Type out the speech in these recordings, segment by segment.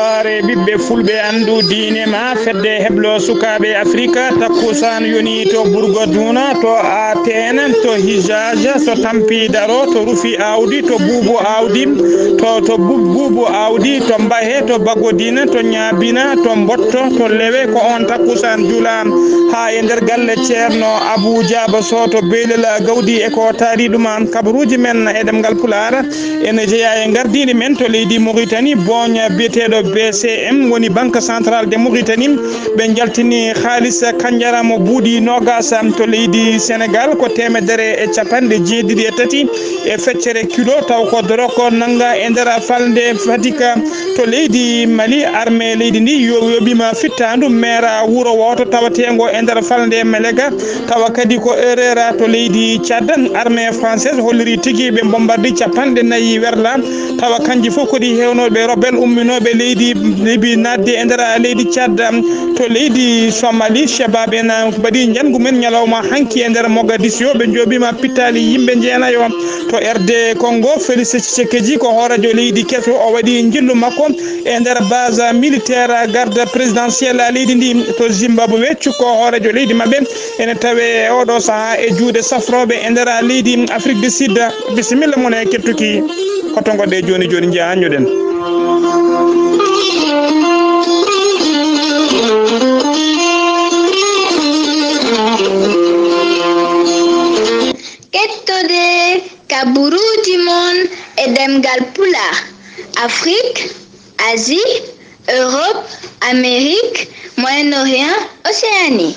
soare bibbe fulbe andu diine ma fedde heblo sukabe afrika takkusan yoni to burgo duna to aten to hijaja so tampi daro to rufi awdi to bubu awdi to bubu awdi to mbahe to bagodina to nyabina to mbotto to lewe ko on takkusan julam ha e der galle ceerno Abou Diaba soto belela gawdi e ko taari duma kabruji men e demgal pulara ene jeya e gardini men to leydi Mauritanie boña bietedo BCM woni banque centrale de Mauritanie be jaltini khalisa kanjara mo buudi nogasam to leydi Sénégal ko temedere e capande jeedidi e tati e feccere kilo taw ko doroko nanga e ndera falde fatika to leydi Mali armée leydi ndi yobima fittandu mera wuro woto tawatengo e ndera falde melega tawa kadi ko errera to leydi Tchad armée française holliri tigi be bombardi capande nayi werla tawa kanji fof kodi hewnobe robel umminobe leydi libi nadde e ndera leydi Tchad to leydi Somalie shababe na badi jangu men nyalawma hanki e ndera Mogadiscio be jobima pitali yimbe jeenayo to RD Congo Félix Tshisekedi ko horajo leydi keso o wadi jillu makko e ndera base militaire garde présidentielle leydi ndi to Zimbabwe ko horajo leydi mabbe ene tawe odo saha e juude safrobe e ndera leydi Afrique du Sud bismillah mon e kettuki hoto godde joni joni jaanyoden Kettode kaburuji mon e demgal pula Afrique, Asie, Europe, Amérique, Moyen-Orient, Océanie.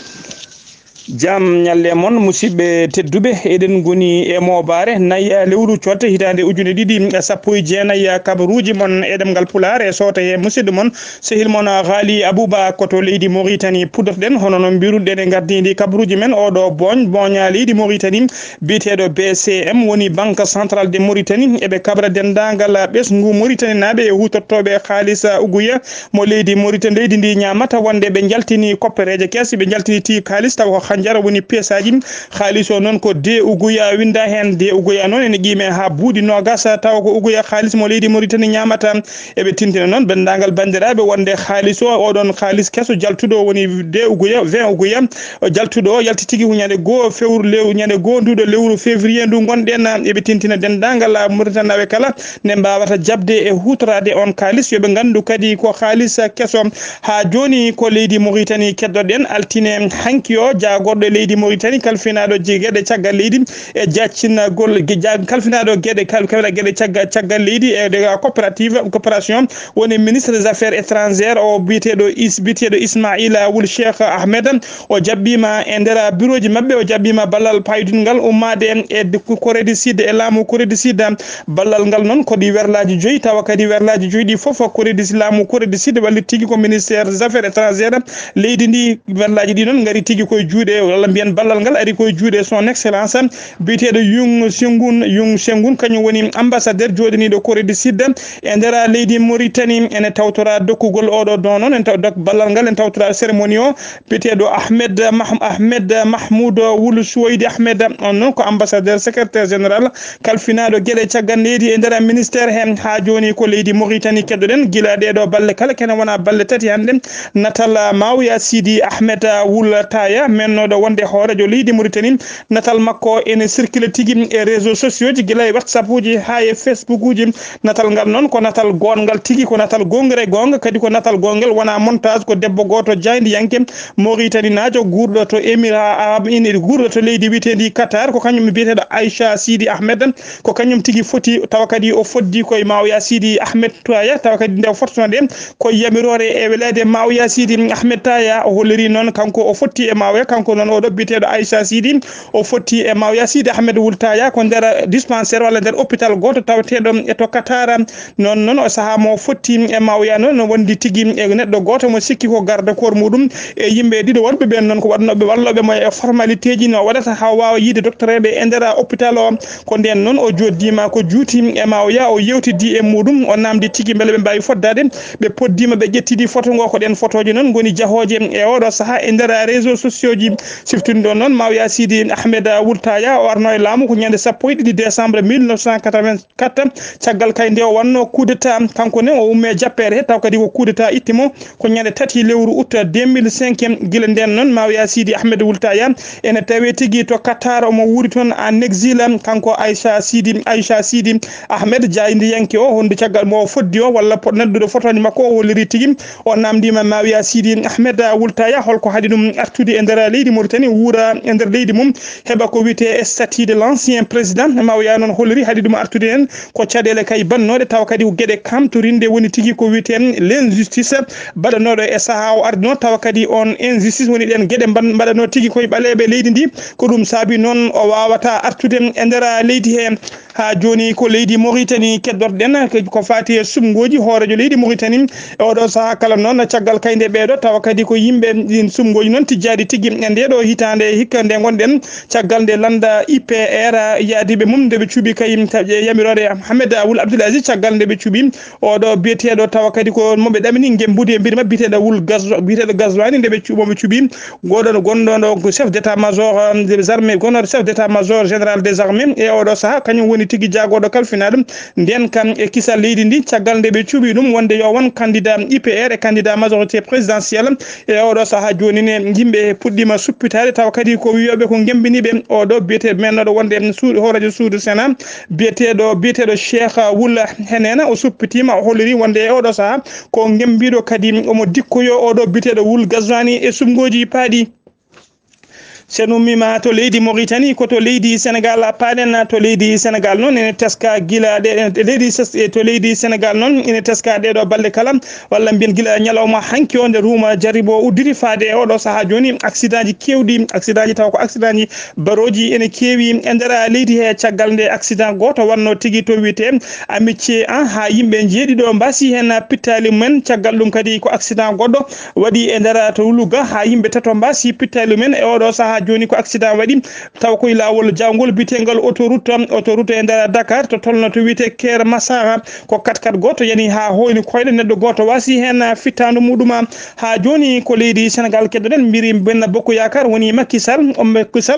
jam nyalle mon musibbe teddube eden goni e mobare naya lewru cotta hitande ujune didi sappo e jeenaya kabaruji mon edem gal pulare sota e musidde mon sehil mon Ghali Abouba koto leydi Mauritanie pudorden hono non birudde de gardindi kabaruji men odo boña leydi Mauritanie bitedo BCM woni banque centrale de Mauritanie ebe kabra dendangal besngu Mauritanie nabe e hutottobe khalisa uguya mo leydi Mauritanie leydi ndi nyamata wonde be jaltini koppereje kesi be jaltini ti khalis taw jara woni pesaji khaliso non ko de uguya winda hen de uguya non ene gime ha buudi no gasa taw ko uguya khalis mo leydi Mauritanie nyamata e be tintina non bendangal bandirabe wonde khaliso odon khalis keso jaltudo woni de uguya 20 uguya jaltudo yaltitigi hunyande go fewru lew nyande go ndudo lewru février ndu gonden e be tintina dendangal Mauritanie nawe kala ne mbawata jabde e hutrade on khalis yobe gandu kadi ko khalis keso ha joni ko leydi Mauritanie keddoden altine hankio jago goddo leydi Mauritanie kalfinado jigede caggal leydi e jaccina gol kalfinado gede kalkala gede caggal leydi e de coopération woni ministre des affaires étrangères o bitedo Ismaïla Wul Sheikh Ahmed o jabbima e ndera bureauji mabbe o jabbima ballal paydungal ummade e Corée du Sud e laamu Corée du Sud ballal ngal non ko di werlaji joyi tawa kadi werlaji joyi di fof Corée du Sud walli tigi ko ministère des affaires étrangères leydi ndi werlaji di non ngari tigi koy juude wala mbiyen ballal ngal ari koy juude son excellence bitedo Yung Sengun kanyo woni ambassadeur jodinido Corée du Sud e ndera leydi Mauritanie ene tawtora dokkugol odo don non en dok ballal ngal en tawtora cérémonie o bitedo Ahmed Mahmoud Wul Souaidi Ahmed on ko ambassadeur secrétaire général kalfinado gele caggan leydi e ndera ministère hen ha joni ko leydi Mauritanie keddoden gilade do balle kala ken wona balle tati hande natal Mawya Sidi Ahmed Wul Taya mennodo wonde horejo leydi Mauritanie natal makko ene circule tigi e réseaux sociaux ji gila e WhatsApp uji ha e Facebook uji natal ngal non ko natal gongal tigi ko natal gongre gonga kadi ko natal gongel wona montage ko debbo goto jayndi yanke Mauritanie najo gurdo to Émirats Arabes Unis gurdo to leydi witendi Qatar ko kanyum bitedo Aisha Sidi Ahmed ko kanyum tigi foti taw kadi o foddi koy Mawya Sidi Ahmed Taya taw kadi ndew fortunade ko yamirore e welede Mawya Sidi Ahmed Taya o holliri non kanko o fotti e Mawya kanko non o do bitedo Aisha Sidi o fotti e Mawya Sidi Ahmed Wul Taya ko der dispensaire wala der hôpital goto tawatedo e to Qatar non o saha mo fotti e Mawya non wondi tigi e neddo goto mo sikki ko garde kor mudum e yimbe dido wonbe ben non ko wadnobe wallobe mo e formalité ji no wadata ha waawa yide docteur be e der hôpital o ko den non o joddima ko juuti e Mawya o yewtidi e mudum o namdi tigi bele be mbawi foddade be poddima be jettidi photo go ko den photoji non goni jahoje e odo saha e der réseaux sociaux ji siftinde ɗon noon Mawya Sidi Ahmed Wultaya o arno e laamu ko ñande 12 décembre 1984 caggal kay nde o wanno coup d'état kanko ne o umme jappere he taw kadi ko coup d'état ittimo ko ñande 3 lewru août 2005 gila nden noon Mawya Sidi Ahmed Wultaya ene tawe tigui to Qatar omo wuuri toon en exil kanko Aisha Sidi Ahmed jayndi yanke o honde caggal mo foddi o walla neddude fotoji makko o holliri tigui o namdima Mawya Sidi Ahmed Wultaya holko haadi ɗum artude e nder leydi Mauritanie wuura e nder leydi mum heɓa ko wiyete statut de l'ancien président Mawya noon holliri haadi ɗum artude hen ko caɗele kay bannode taw kadi ko gueɗe kamtorinde woni tigui ko wiyete l'injustice baɗanoɗo e saaha o ardi noon tawa kadi on injustice woni ɗen gueɗe mbaɗano tigui koye ɓaleɓe leydi ndi ko ɗum saabi noon o wawata artude e nder leydi he ha joni ko leydi Mauritanie keddorɗen ko fati e sumgoji hoorejo leydi Mauritanie e oɗo saaha kala noon caggal kayde ɓeɗo tawa kadi ko yimɓe ɗin sumgoji noon tijjadi tigui e ndeɗo hitande hikka nde gonɗen caggal nde landa IPR yaadiɓe mum ndeɓe cuuɓi kayim yamirode Hammed Wul Abdoul Aziz caggal nde ɓe cuuɓi oɗo biyeteɗo tawa kadi ko moɓe ɗamini gembude e mbirma biyeteɗo Wul biyeteɗo Gazwani ndeɓe cuuɓoɓe cuuɓi gonɗo chef d'état major des armées gonɗo chef d'état major général des armées e oɗo saaha kañum woni tigui jagoɗo kalfinaɗum nden kam e kisal leydi ndi caggal nde ɓe cuuɓi ɗum wonde yo won candidat IPR e candidat majorité présidentielle e oɗo saaha joni ne yimɓe puɗɗima suppitade tawa kadi ko wiyoɓe ko gembiniɓe oɗo biyeteɗo mennoɗo wonde suudu horadio suudu Sénat biyeteɗo Cheikh Wulla henena o suppitima o holliri wonde e oɗo saaha ko gembiɗo kadi omo dikkoyo oɗo biyeteɗo Wul Gazwani e sumgoji paaɗi sen ummima to leydi Mauritanie ko to leydi Sénégal paaɗen to leydi Sénégal noon ene teska gila to leydi Sénégal noon ene teska ɗeɗo balɗe kala walla mbiyen gila ñalawma hanki o nde ruuma jaribo uddiri faade e oɗo saaha joni accident ji kewɗi accident ji taw ko accident ji baroji ene keewi e nder leydi he caggal nde accident goto wanno tigui to wiyete amitié ha yimɓe jeeɗiɗo mbasi hen pittali mumen caggal ɗum kadi ko accident goɗɗo waɗi e nder to Louga ha yimɓe tato mbasi pittali mumen e oɗo saaha joni ko accident waɗi taw koye lawol jawgol bitegal autoroute e nder Dakar to tolno to wiyete Ker Massara ko 4x4 goto yani ha hoyni koyɗe neɗɗo goto wasi hen fittandu muɗuma ha joni ko leydi Sénégal keddoɗen mbiri Benno Bokk Yakar woni Macky Sall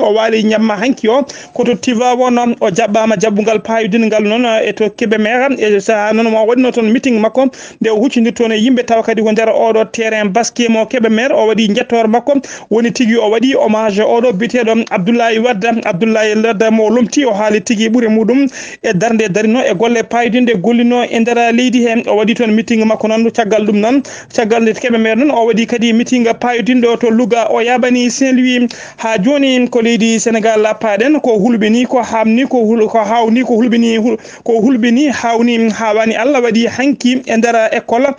o waali ñamma hanki o koto Tivaouane o jaɓɓama jabbugal payudingal noon e to Kébémer e saaha noon mo waɗino toon meeting makko nde o huccidirtoon e yimɓe tawa kadi ko nder oɗo terrain basket mo Kébémer o waɗi jettore makko woni tigui o waɗi hommage oɗo biteɗo Abdoulaye Wade mo lomti o haali tigui ɓuure muɗum e darde darino e golle payudinde gollino e nder leydi he o waɗi toon meeting makko noon caggal ɗum noon caggal nde Kébémer noon o waɗi kadi meeting payudinde o to Louga o yaɓani Saint-Louis ha joni ko leydi Sénégal paaɗen ko hulɓini ko hamni ko hawni ko hulɓini hawni hawani Allah waɗi hanki e nder école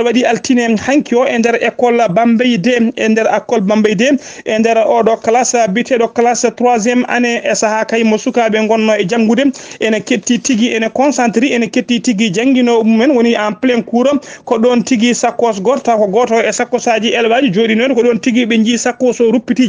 waɗi altine hanki o e nder école Bambey D e nder école Bambey D e nder oɗo classe biteɗo classe 3e année e saaha kay mo sukaɓe gonno e janggude ene ketti tigui ene concentré ene ketti tigui jangguino mumen woni en plein cours ko ɗon tigui sakkos goto taw ko goto e sakkosaji élevage joɗi noon ko ɗon tigui ɓe jii sakkos o ruppiti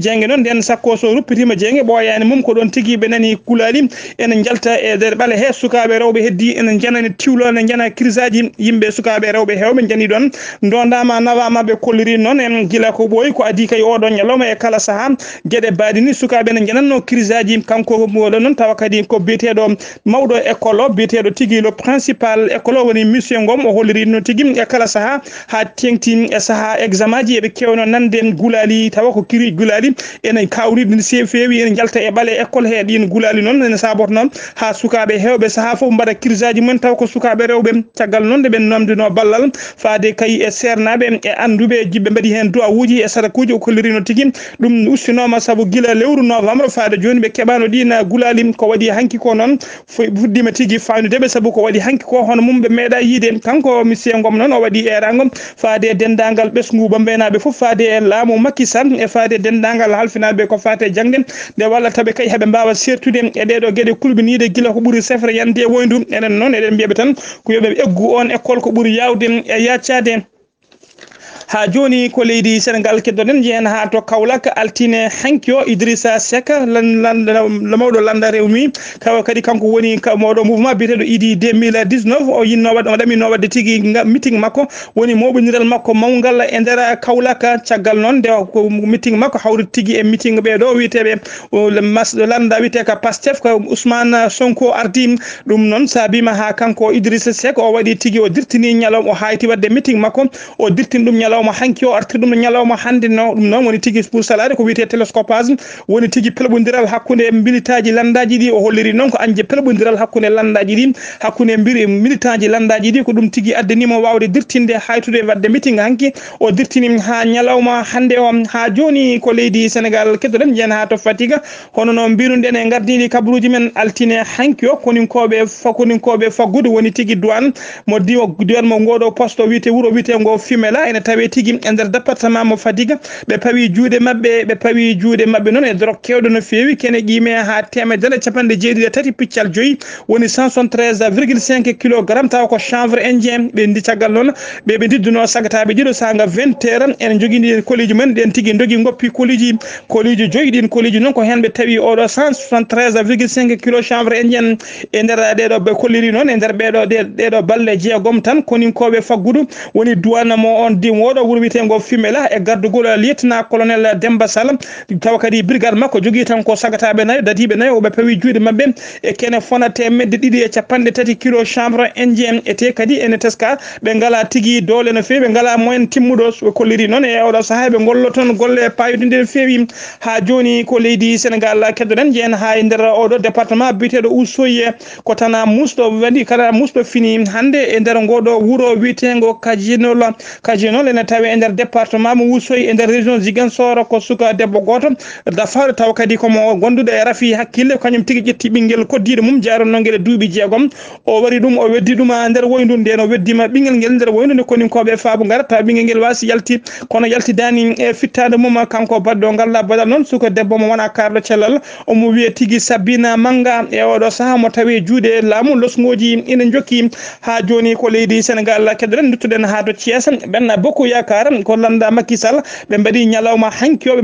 janggue noon nden sakkos o ruppitima janggue ɓoyani mum ko ɗon tigui ɓe nani kulali ene jalta e nder ɓaale he sukaɓe rewɓe heddi ene janani tiwlo ene jana crise aji yimɓe sukaɓe rewɓe hewɓe jani ɗon dondama nawama ɓe kolliri noon en gila ko ɓooyi ko adi kay oɗon ñalawma e kala saaha gueɗe baɗini sukaɓe ne jananno crise aji kanko moɗo noon tawa kadi ko biyeteɗo mawɗo école o biyeteɗo tigui le principal école o woni monsieur Ngom o holliri no tigui e kala saaha ha tengti e saaha examen ji eɓe kewno nande gulali tawa ko kiri gulali ene kawri ɗin se fewi ene jalta e ɓaale école he ɗin gulali noon ene saboto noon ha sukaɓe hewɓe saaha foof mbaɗa crise aji mumen taw ko sukaɓe rewɓe caggal noon nde ɓe namdino ballal faade kay e sernaɓe e anduɓe jiɓɓe mbaɗi hen du'a uji e sadakuji o kollirino tigui ɗum ustinoma saabu guila lewru novembre faade joni ɓe keɓano ɗin gulali ko waɗi hanki ko noon fuɗɗima tigui faynudeɓe saabu ko waɗi hanki ko hono mum ɓe meeɗa yiide kanko monsieur Ngom noon o waɗi eragom faade dendagal ɓesgu Bambenaɓe foof faade e laamu Macky Sall e faade dendagal halfinaɓe ko fate jangde nde wallataɓe kay heɓe mbawa sertude e ɗeɗo gueɗe kulɓinide guila ko ɓuuri sefre yande woyndu enen noon eɗen mbiyaɓe tan ko yoɓe eggu on école ko ɓuuri yawde e yaccade ha joni ko leydi Sénégal keddoɗen jehen ha to Kaolack altine hankyo Idrissa Seck mawɗo landa rewmi kawa kadi kanko woni mawɗo mouvement biyeteɗo idi 2019 o yinno o ɗamino wadde tigui meeting makko woni moɓodiral makko mawgal e nder Kaolack caggal noon nde ko meeting makko hawri tigui e meeting ɓeɗo wiyeteɓe masɗo landa wiyete ka Pastef ko Ousmane Sonko ardi ɗum noon sabima ha kanko Idrissa Seck o waɗi tigui o dirtini ñalawma o hayti wadde meeting makko o dirtini ɗum ñalawma hanki o artiri ɗum ñalawma hande no ɗum noon woni tigui pour salade ko wiyete télescopage woni tigui pelɓodiral hakkude militaji landaji ɗi o holliri noon ko anje pelɓodiral hakkude landaji ɗi hakkude militant ji landaji ɗi ko ɗum tigui addanimo wawde dirtinde haytude wadde meeting hanki o dirtini ha ñalawma hande o ha joni ko leydi Sénégal keddoɗen jeen ha to Fatiga hono no mbiruɗen e gardiɗi kabaruji men altine hanki o koninkoɓe faggude woni tigui douane mo douane mo ngoɗo poste o wiyete wuuro wiyete ngo Fimela ene tawe tigui e nder département mo Fatiga ɓe pawi juuɗe mabɓe noon e dorog kewɗo no fewi kene qime ha temedere capanɗe jeeɗiɗi tati piccal joyyi woni 173,5 kilogramme taw ko chanvre indien ɓe ndi caggal noon ɓe didduno sagataɓe ɗiɗo saga 20 heures ene jogui koliji mumen ɗen tigui dogui goppi koliji joyyi ɗin koliji noon ko hen ɓe tawi oɗo 173,5 kilo chanvre indien e nder ɗeɗo ɓe kolliri noon e nder ɗeɗo balle jeegom tan koninkoɓe faggudu woni douane mo on woɗo wuuro wiyetego Fimela e gardugol lieutenant colonel Demba Sall tawa kadi brigade makko jogui tan ko sagataɓe nayyo dadiɓe nayyo oɓe pawi juuɗe mabɓe e kene fonate medde ɗiɗi e capanɗe tati kilo chanvre indien ete kadi ene teska ɓe ngala tigui doole no fewi ɓe ngala moyen timmuɗo ɓe kolliri noon e oɗo saaha ɓe gollo toon golle payodinde no fewi ha joni ko leydi Sénégal keddoɗen jeen ha e nder oɗo département biteɗo Ousoye ko tana musɗo waɗi kala musɗo fini hande e nder ngoɗo wuuro wiyetego Kajinol ene tawi e nder département mo Ousoye e nder région Ziguinchor ko suka debbo goto dafaɗo taw kadi komo gonduɗo e rafi hakkille kañum tigui ƴetti ɓinguel koddiɗo mum jaranno guel duuɓi jeegom o wari ɗum o weddi ɗum nder woyndu nden o weddima ɓinguel ngel nder woyndu nde koninkoɓe faabu gara taw ɓinguel ngel wasi yalti kono yaltidani e fittade mum kanko badɗo galla badal noon suka debbo mo wona karɗo cellal omo wiye tigui Sabina Manga e oɗo saaha mo tawi juuɗe laamu losgoji ina jokki ha joni ko leydi Sénégal keddoɗen duttuɗen ha to Thiès ɓenna beaucoup yakar ko landa Macky Sall ɓe mbaɗi ñalawma hanki o ɓe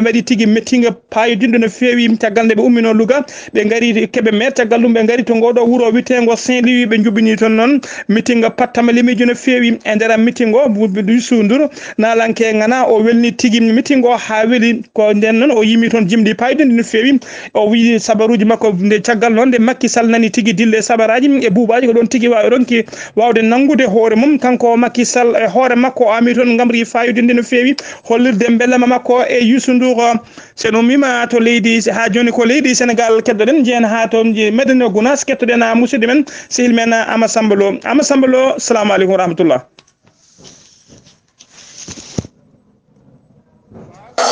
mbaɗi tigui mettinga payodinde no fewi caggal nde ɓe ummino Louga ɓe gari keɓe maire caggal ɗum ɓe gari to ngoɗo wuuro witego Saint-Louis ɓe jubini toon noon meeting pattama limiji no fewi e nder meeting o Youssou Ndour nalanke ngana o welni tigui meeting o ha weeli ko nden noon o yimi toon jimdi payodinde no fewi o wi sabaruji makko nde caggal noon nde Macky Sall nani tigui dille sabaraji e buubaji ko ɗon tigui wawi ronki wawde nangude hoore mum kanko Macky Sall e hoore makko o ami toon gamri fayodinde no fewi hollirde bellama makko e Youssou Ndour sen ummima to leydi ha joni ko leydi Sénégal keddoɗen jeen ha to Medina Gounass kettoɗen musidɗo men sehil men Amasamba Lo salamu aleykum wa rahmatullah.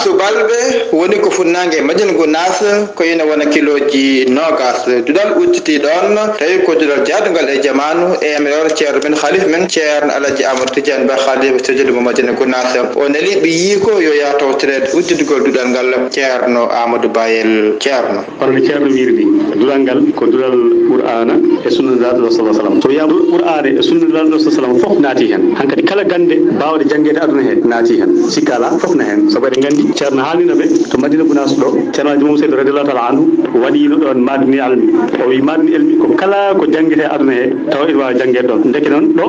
subalɓe woni ko funnangue Madina Gounass ko ina wona kiloji nogas dudal udditi ɗon tawi ko dudal jadugal e jamanu e emiror ceerno men khalife men ceerno Alaji Amadou Tidiane Ba khalife sejudi mo Madina Gounass o neli ɓe yi ko yo ya tawtirede udditugol dudal ngal ceerno Amadou Bayel ceerno hono ceerno wirdi dudal ngal ko dudal Qur'ana e sunnanaɗo sallallahu alaihi wasallam to yama Qur'ana e sunnanaɗo sallallahu alaihi wasallam fof naati hen hankadi kala gande bawde jangguede aduna he naati hen sikala fof na hen sabu eɗen gandi ceerno haalino ɓe to Madina Gounass ɗo ceerno Aji Moussa radiyallahu ta'ala anhu waɗino ɗon madni almi o wi madni elmi ko kala ko jangguete aduna he taw ene wawi janguede ɗon deke noon ɗo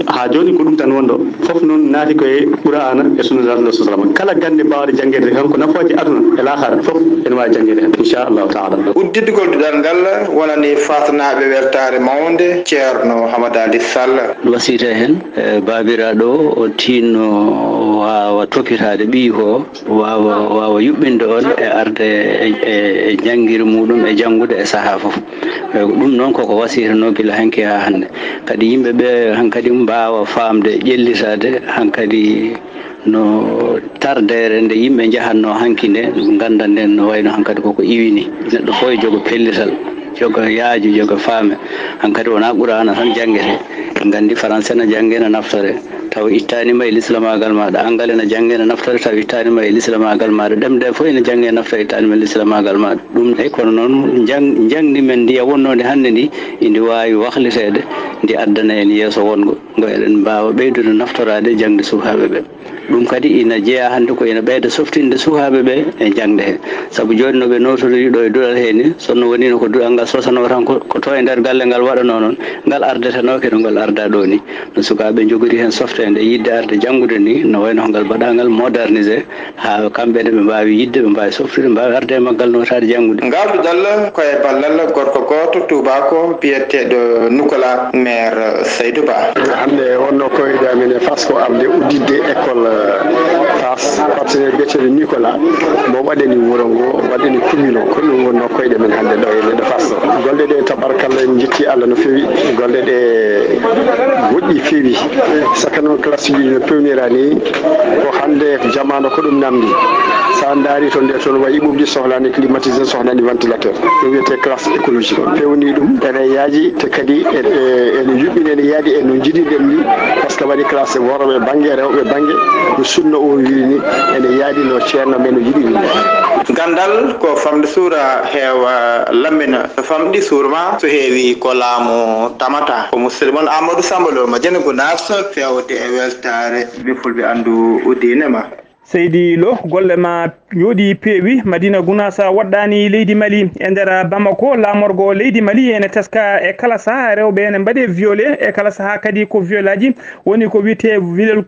ha joni ko ɗum tan wonɗo fof noon naati koye Qur'ana e sunnanaɗo sallallahu alaihi wasallam kala gande bawde jangguede kanko nafoje aduna e lahara fof ene wawi janguede hen inchallahu ta'ala udditugol dudal ngal wonani fasnaɓe weltare mawde ceerno Hamadou Ali Sall wasita hen babiraɗo o tinno wawa tokitade ɓiyi ko wawa yuɓɓinde on e arde e jangguiri muɗum e janggude e saaha foof ɗum noon koko wasitano guila hanki ha hande kadi yimɓeɓe hankkadi mbawa famde ƴellitade hankkadi no tardere nde yimɓe jahanno hanki nde ganda nden no wayno hankkadi koko iwini neɗɗo fo e jogo pellital jogo yaaju jogo faame hankkadi wona Qur'ana tan janguete gandi français no jangge no naftore taw ittanima e l'islamagal maɗa anglais no jangge no naftore taw ittanima e l'islamagal maɗa ɗemɗe fof ene jangge naftore ittanima e l'islamagal maɗa ɗum de kono noon jangdi men ndiya wonnode hande ndi ndi wawi wahlitede ndi addana en yeeso wongo ngo eɗen mbawa ɓeydude naftorade jangde sukaɓe ɓe ɗum kadi ina jeeya hannde ko ina ɓeyda softinde sukaɓe ɓe e jangde he saabu joni noɓe notori ɗo e duɗal he ni sonno wonino ko duɗal ngal sosano tan ko to e nder galle ngal waɗano noon ngal ardetano kede ngal arda ɗo ni no sukaɓe jogori hen softede yidde arde janggude ni no wayno ko ngal mbaɗangal modernisé ha kamɓene ɓe mbawi yidde ɓe mbawi softude mbawi arde e maggal notade janggude ngal duɗal koye ballal gorko goto tubako biyeteɗo Nicolas maire Seydou Ba. hande wonno koyɗe amen e Fass ko arde uddidde école Fass partenaire biyeteɗo Nicolas mo waɗani wuuro ngo waɗani commune o ko ɗum wonno koyɗe men hande ɗo e neɗɗo Fass golle ɗe tabarkalla en jetti Allah no fewi golle ɗe woɗɗi fewi saka noon classe ji no pewnirani ko hande jamanu ko ɗum namdi sa daari to nde toon wayi ɓuɓɗi sohlani climatisé sohlani ventilateur ɗum wiyete classe écologique pewni ɗum ene yaaji te kadi ene yuɓɓini ene yaadi e no jiɗiɗen ni par ce que waɗi classe worɓe banggue rewɓe banggue no sunno o wirini ene yaadi no ceerno men no yiɗiri gandal ko famde suura heewa lammina so famɗi suurma so heewi ko laamu tamata ko musidɗo moon Amadou Samba Lo mo jene Gounass fewde e weltare ɓe fulɓe andu udine ma. Seydi Lo golle ma yooɗi peewi Madina Gounass waɗɗani leydi Mali e nder Bamako lamorgo leydi Mali ene teska e kala saha rewɓe ene mbaɗe violé e kala saha kadi ko viol aji woni ko wiyete viol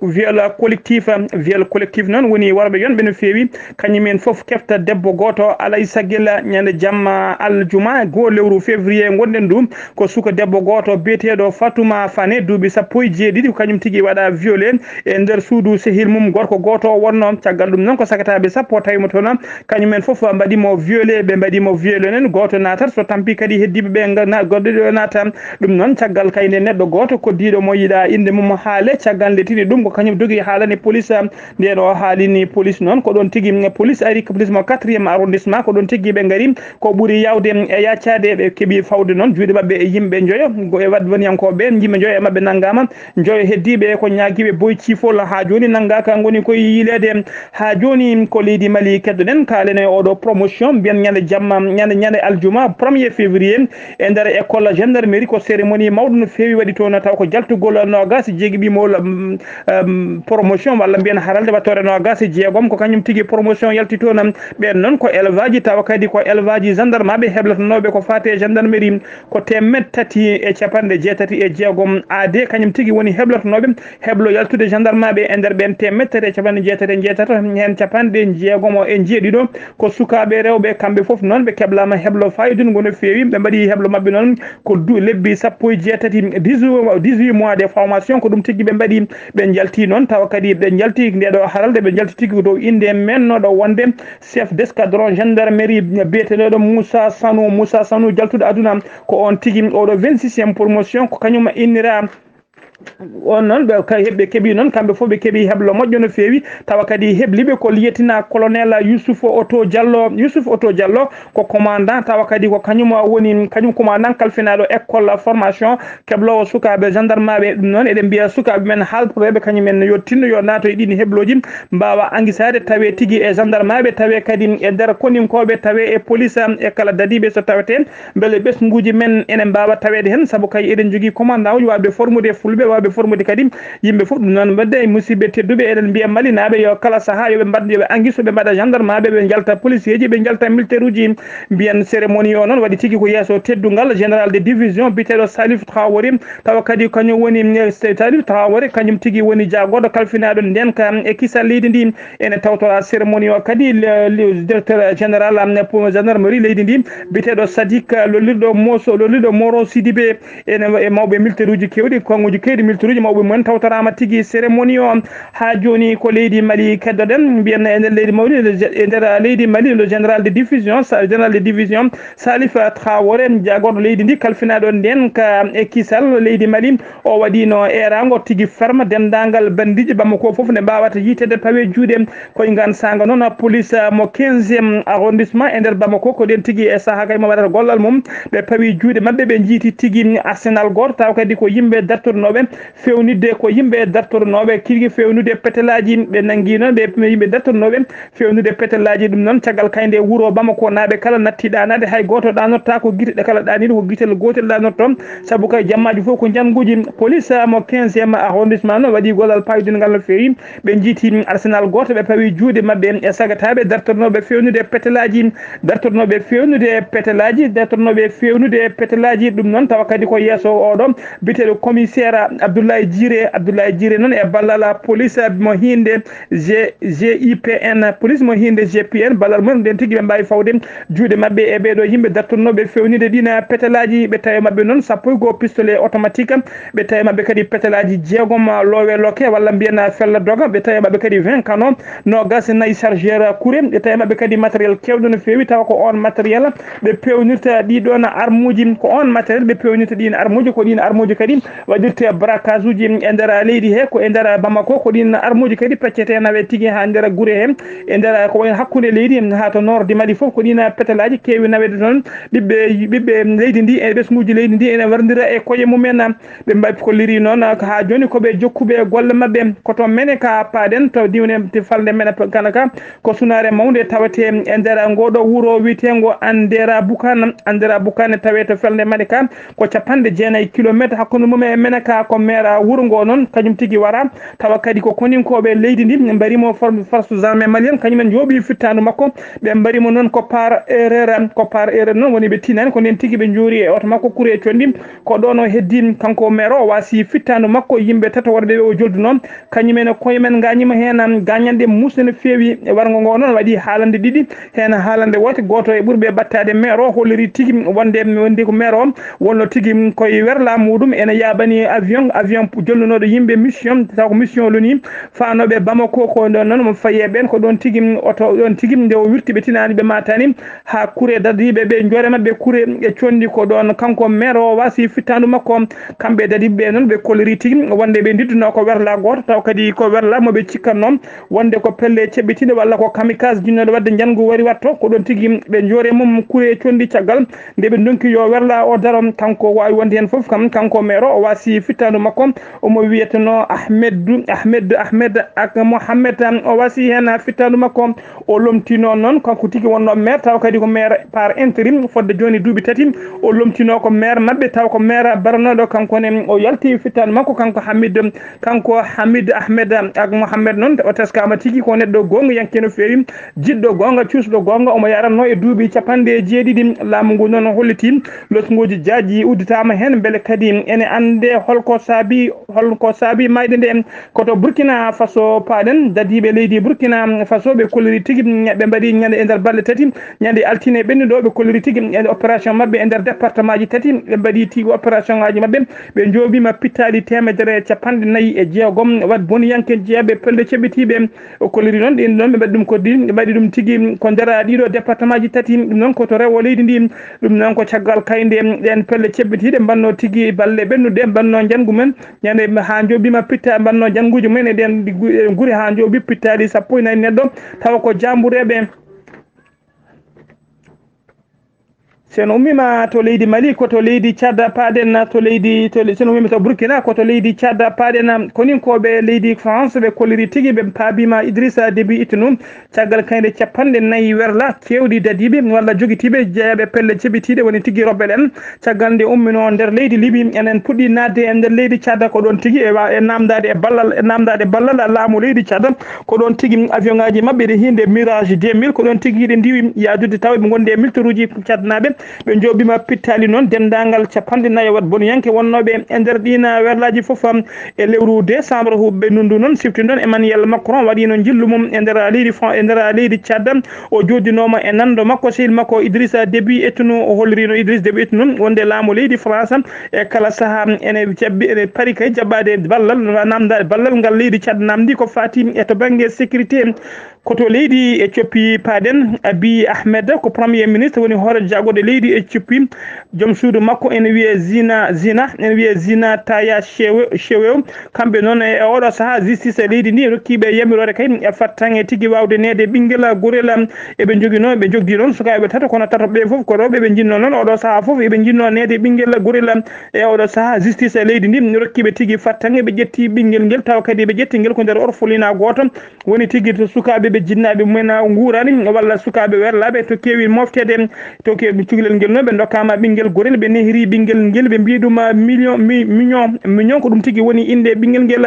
collectif noon woni worɓe yonɓe no feewi kañumen foof kefta debbo goto alay saguel ñande jamma aljuma go lewru février gonɗen ɗum ko suka debbo goto biyeteɗo Fatouma Fane duuɓi 17 ko kañum tigui waɗa violé e nder suudu sehil mum gorko goto wonno caggal ɗum noon ko sakataɓe sappo tawimo toon kañumen foof mbaɗimo violé ɓe mbaɗimo violé nen goto natat so tampi kadi heddiɓe ɓe goɗɗo nata ɗum noon caggal kayde neɗɗo goto koddiɗo mo yiɗa inde mum haale caggal nde tini ɗum ko kañum dogui haalani police nden o haalini police noon ko ɗon tigui police ari police mo 4e arrondissement ko ɗon tigui ɓe gaari ko ɓuuri yawde e yaccade ɓe keeɓi fawde noon juuɗe mabɓe e yimɓe joyo e wadwaniyankoɓe yimɓe joyo e mabɓe naggama joyo heddiɓe ko ñaguiɓe boy cifol ha joni naggaka goni koye yilede ha joni ko leydi Mali keddoɗen kalene oɗo promotion mbiyen ñande jamma ñande aljuma 1er février e nder école gendarmerie ko cérémonie mawɗo no fewi waɗi toon taw ko jaltugol nogas jeeguiɓimol promotion walla mbiyen haralde wattore nogas jeegom ko kañum tigui promotion yalti toon ɓen noon ko élevage tawa kadi ko élevage gendarme ɓe heblatonoɓe ko fate gendarmerie ko 360 AD kañum tigui woni heblatonoɓe heblo yaltude gendarme ɓe e nder ɓen 360 hen capanɗe jeegomo e jeeɗiɗo ko sukaɓe rewɓe kamɓe foof noon ɓe keblama heblo fayidungo no fewi ɓe mbaɗi heblo mabɓe noon ko lebbi 18 mois de formation ko ɗum tigui ɓe mbaɗi ɓe jalti noon tawa kadi ɓe jalti ndeɗo haralde ɓe jalti tigui dow inde mennoɗo wonde chef d' escadron gendarmerie biyeteɗo Moussa Sanou jaltuɗo aduna ko on tigui oɗo 26e promotion ko kañum innira on noon ɓe keeɓi noon kamɓe fof ɓe keeɓi heblo moƴƴo no fewi tawa kadi hebliɓe ko liyetina colonel Youssouf Oto Diallo ko commandant tawa kadi ko kañum woni kañum commandant kalfinaɗo école formation keblowo sukaɓe gendarmeɓe ɗum noon eɗen mbiya sukaɓe men haltoreɓe kañumen yo tinno yo naato e ɗin hebloji mbawa anguisade tawe tigui e gendarmeɓe tawe kadi e nder koninkoɓe tawe e police e kala dadiɓe so tawete beele ɓesguji men ene mbawa tawede hen saabu kay eɗen jogui commandant uji waɓe formude fulɓe waɓe formude kadi yimɓe foof ɗum noon mbadde e musidɓe tedduɓe eɗen mbiya malinaɓe yo kala saaha yoɓe mbad yoɓe anguiso ɓe mbaɗa gendarmeɓe ɓe jalta policier ji ɓe jalta militaire uji mbiyen cérémonie o noon waɗi tigui ko yesso teddugal général de division biteɗo Salif Traoré tawa kadi kañum woni Salif Traoré kañum tigui woni jagoɗo kalfinaɗo ndenka e kisal leydi ndi ene tawtora cérémonie o kadi directeur général gendarmerie leydi ndi biteɗo Sadik lollirɗo Moro Sidibé ene e mawɓe militaire uji kewɗi konguji kewɗi militaire uji mawɓe mumen tawtorama tigui cérémonie o ha joni ko leydi Mali keddoɗen mbiyen e nder leydi mawɗi e nder leydi Mali le général de division Salif Traoré jagoɗo leydi ndi kalfinaɗo ndenka e kisal leydi Mali o waɗino erago tigui ferme dendagal bandiji Bamako foof ne mbawata yitede pawe juuɗe koye gan saga noon police mo 15e arrondissement e nder Bamako ko ɗen tigui e saaha kay mo waɗata gollal mum ɓe pawi juuɗe mabɓe ɓe jiiti tigui arsenal goto taw kadi ko yimɓe dartonoɓe fewnidde ko yimɓe dartornoɓe kirgui fewnude petelaji ɓe nangui noon ɓe yimɓe dartornoɓe fewnude petelaji ɗum noon caggal kayde wuuro Bamako naaɓe kala natti ɗanade hay goto ɗanotta ko guiteɗe kala ɗaniɗo ko guitel gotel ɗanotto saabu kay jammaji fof ko janguji police mo 15e arrondissement noon waɗi gollal payidingal no fewi ɓe jiiti arsenal goto ɓe pawi juuɗe mabɓe e sagataɓe dartornoɓe fewnude petelaji dartornoɓe fewnude petelaji ɗum noon tawa kadi ko yesso oɗo biteɗo commissaire Abdoulaye Djiré noon e ballal police mo hinde GIPN police mo hinde GPN ballal mum nden tigui ɓe mbawi fawde juuɗe mabɓe e ɓeɗo yimɓe dartornoɓe fewnude ɗina petelaji ɓe tawi mabɓe noon sappo e goho pistolet automatique ɓe tawi mabɓe kadi petelaji jeegom loowe loke walla mbiyen fella doga ɓe tawi mabɓe kadi 20 canon nogas nayyi chargeur couré ɓe tawi mabɓe kadi matériel kewɗo no fewi tawa ko on matériel ɓe pewnirta ɗiɗon armuji ko on matériel ɓe pewnirta ɗin armuji ko ɗin armuji kadi waɗirte braquage uji e nder leydi he ko e nder Bamako ko ɗin armuji kadi peccete nawe tigui ha nder guure he e nder ko woni hakkude leydi ha to nord Mali foof ko ɗin petelaji kewi nawede toon ɓiɓɓe leydi ndi e ɓesguji leydi ndi ene wardira e koye mumen ɓe mbawi kolliri noon ha joni koɓe jokkuɓe golle mabɓe koto mene ka paaɗen to diwne falde mene kanaka ko sunare mawde tawate e nder ngoɗo wuuro witego Andera Bukane tawe to felde mane ka ko 90 kilométre hakkude mum e mene ka ko maire wuuro ngo noon kañum tigui wara tawa kadi ko koninkoɓe leydi ndi mbarimo force armée malien kañumen jooɓi fittanu makko ɓe mbarimo noon ko par erreur noon woni ɓe tinani ko nden tigui ɓe joori e oto makko kuure condi ko ɗon o heddi kanko maire o wasi fittanu makko yimɓe tato worɓe ɓe o joldu noon kañumen koyemen gañima hen gañande musde no fewi e wargo ngo noon waɗi haalande ɗiɗi hen haalande wote goto e ɓuurɓe battade maire o holliri tigui wonde ko maire o wonno tigui koye werla muɗum ene yaɓani avion jolnunoɗo yimɓe mission taw ko mission loni fanoɓe Bamako ko ɗon noon mo faye ɓen ko ɗon tigui oto ɗon tigui nde o wirti ɓe tinani ɓe matani ha kuure dadiɓe ɓe joore mabɓe kuure e condi ko ɗon kanko maire o wasi fittanu makko kamɓe dadiɓe noon ɓe kolliri tigui wonde ɓe didduno ko werla goto taw kadi ko werla moɓe cikkanno wonde ko pelle ceɓɓitiɗe walla ko kamikaze jinnoɗo wadde janggo wari watto ko ɗon tigui ɓe joore mum kuure condi caggal nde ɓe donki yo werla o daro kanko wawi wonde hen foof kam kanko maire o wasi fittanu makko omo wiyeteno Ahmed ak Mohamed o wasi hen fittanu makko o lomtino noon kanko tigui wonno maire taw kadi ko maire par intérim fodde joni duuɓi tati o lomtino ko maire mabɓe taw ko maire baranoɗo kankone o yalti fittanu makko kanko Hamid Ahmed ak Mohamed noon o teskama tigui ko neɗɗo gonga yanke no fewi jiɗɗo gonga cuusɗo gonga omo yaranno e duuɓi 97 laamu ngu noon holliti lotguji jaaji udditama hen beele kadi ene ande holko saabi mayde nde koto Burkina Faso paaɗen dadiɓe leydi Burkina Faso ɓe kolliri tigui ɓe mbaɗi ñande e nder balɗe tati ñande altine ɓennuɗo ɓe kolliri tigui e opération mabɓe e nder département ji tati ɓe mbaɗi tigui opération ngaji mabɓe ɓe joobima pittaɗi 156 wat boniyanke jeeyaɓe pelle ceɓɓitiɓe o kolliri noon ɗin ɗon ɓe mbaɗi ɗum koddi ɓe mbaɗi ɗum tigui ko nder ɗiɗo département ji tati ɗum noon koto rewo leydi ndi ɗum noon ko caggal kayde ɗen pelle ceɓɓitiɗe mbanno tigui balle ɓennuɗe mbanno janggu men ñande ha joobima pitta mbanno jangguji mumen e ɗen guuri ha jooɓi pittaɗi 14 neɗɗo tawa ko jambureɓe sen ummima to leydi Mali koto leydi Tchad paaɗen to leydi sen ummima to Burkina koto leydi Tchad paaɗen koninkoɓe leydi France ɓe kolliri tigui ɓe paabima Idrissa Déby Itnou caggal kayde 4 werla kewɗi dadiɓe walla joguitiɓe jeeyaɓe pelle ceɓitiɗe woni tigui robbel en caggal nde ummino nder leydi Libye enen puɗɗi nadde e nder leydi Tchad ko ɗon tigui e namdade ballal laamu leydi Tchad ko ɗon tigui avion ngaji mabɓe ɗe hinde Mirage 2000 ko ɗon tigui ɗe ndiwi yadude taw ɓe gonde e militaire uji Tchad naɓe ɓe joɓima pittali noon dendagal 54 wat boniyanke wonnoɓe e nder ɗina werlaji foof e lewru décembre huɓɓe nundu noon sifti noon Emmanuel Macron waɗino jillu mum e nder leydi Tchad o joddinoma e nando makko sehil makko Idrissa Déby Itnou o hollirino Idrissa Déby Itnou wonde laamu leydi France e kala saaha ene paari kay jaɓɓade ballal namdade ballal ngal leydi Tchad namdi ko fati e to banggue sécurité koto leydi Éthiopie paden Abiy Ahmed ko premier ministre woni hoore jagode leydi Éthiopie joom suudu makko en wiye Zina Taya Chewew kamɓe noon e oɗo saaha justice leydi ndi rokkiɓe yamirore kay e fattange tigui wawde nede ɓinguel gurel eɓe jogui ɓe jogdi noon sukaɓe tata kono tata ɓe foof ko rewɓe ɓe jinno noon oɗo saaha foof eɓe jinno nede ɓinguel gurel e oɗo saaha justice leydi ndi rokkiɓe tigui fattange ɓe ƴetti ɓinguel ngel taw kadi ɓe ƴetti ngel ko nder orphelina goto woni tigui to sukaɓe ɓe jinnaɓe mumen guurani walla sukaɓe werlaɓe to keewi moftede to keewi cukalel ngel noon ɓe dokkama ɓinguel gorel ɓe nehiri ɓinguel ngel ɓe mbi ɗum million ko ɗum tigui woni inde ɓinguel ngel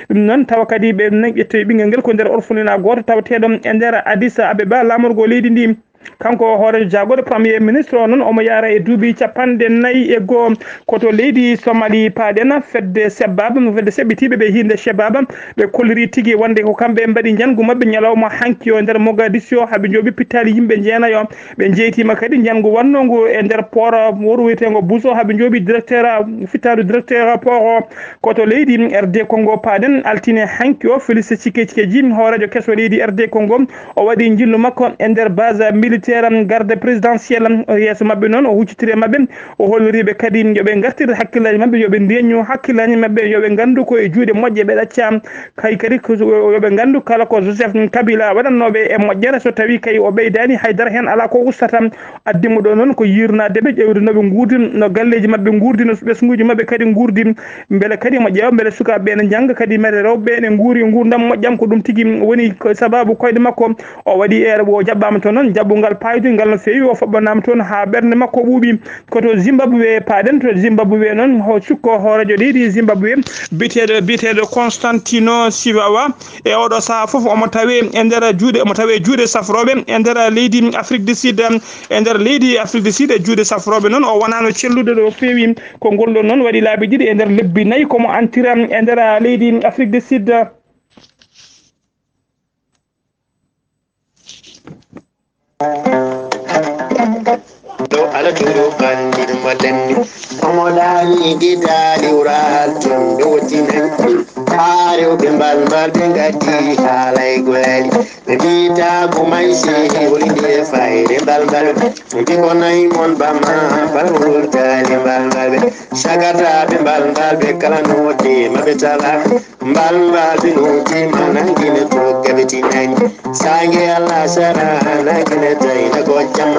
ɗum noon tawa kadi ɓe ƴettoyi ɓinguel ngel ko nder orphelina goto tawateɗo e nder Addis Abeba lamorgo leydi ndi kanko hoore jagode premier ministre o noon omo yaara e duuɓi 4 koto leydi Somali paaɗen fedde seɓɓitiɓe ɓe hinde Shebaba ɓe kolliri tigui wonde ko kamɓe mbaɗi jangu mabɓe ñalawma hanki o nder Mogadiscio haaɓe jooɓi pittali yimɓe jeenayo ɓe jeytima kadi jangu wannogu e nder port wuro wiyetego Bousso haaɓe jooɓi directeur port o koto leydi RD Congo paaɗen altine hanki o Félix Tshisekedi hoorejo kesso leydi RD Congo o waɗi jillu makko e nder base militaire garde présidentielle yeeso mabɓe noon o huccitiri mabɓe o holliriɓe kadi yoɓe gartir hakkillaji mabɓe yoɓe ndeñu hakkillaji mabɓe yoɓe gandu ko e juuɗe moƴƴe ɓe ɗacca kay kadi yoɓe gandu kala ko Joseph Kabila waɗannoɓe e moƴƴere so tawi kay o ɓeydani haydara hen ala ko ustata addimo ɗo noon ko yirnadeɓe ƴewde noɓe guurdi no galleji mabɓe guurdi no ɓesguji mabɓe kadi guurdi beele kadi mo ƴeewa beele sukaɓe ne jangga kadi mere rewɓe ne guuri gurdam moƴƴam ko ɗum tigui woni sababu koyɗe makko o waɗi ere o jaɓɓama to noon jaɓɓugal paydu ngal no fewi o foɓɓanama toon ha ɓerde makko ɓuuɓi koto Zimbabwe paaɗen to Zimbabwe noon ho cukko hoorejo leydi Zimbabwe biteɗo Constantino Sivawa e oɗo saaha foof omo tawe e nder juuɗe safroɓe e nder leydi Afrique du Sud e juuɗe safroɓe noon o wonano cellude ɗo fewi ko ngol ɗon noon waɗi laabi ɗiɗi e nder lebbi 4 komo antira e nder leydi Afrique du Sud do ala tudo bandi madanni amodani gidali ural tun do tinan are o bembal be ngati halay gwali be bita ko mai se woni de fayre balbal be ko nay mon bama balul tali balbal sagata be balbal be kala no de mabetala balbal be no ti manangine to gabiti nani sange alla sara na kene tay na go jam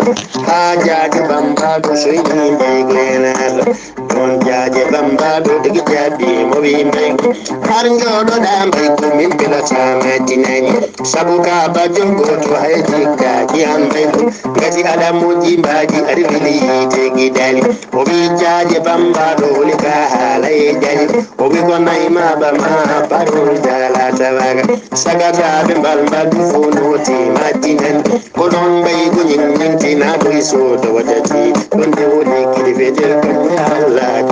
haja ke bamba do soyni ngena don jaaje bamba do digi jabi mo wi mbay har ngodo da mbay ko min bila sama dinani sabuka ba jongo to haydi ka di an mbay ngati adamu di mbaji arwili te gidali o wi jaaje bamba do lika halay jani o wi ko nay ma ba ma barul dala tawaga sagata be balba du fono ti matinan ko don mbay ko nyin tina do so do wadati don de woni kidi fete ko Allah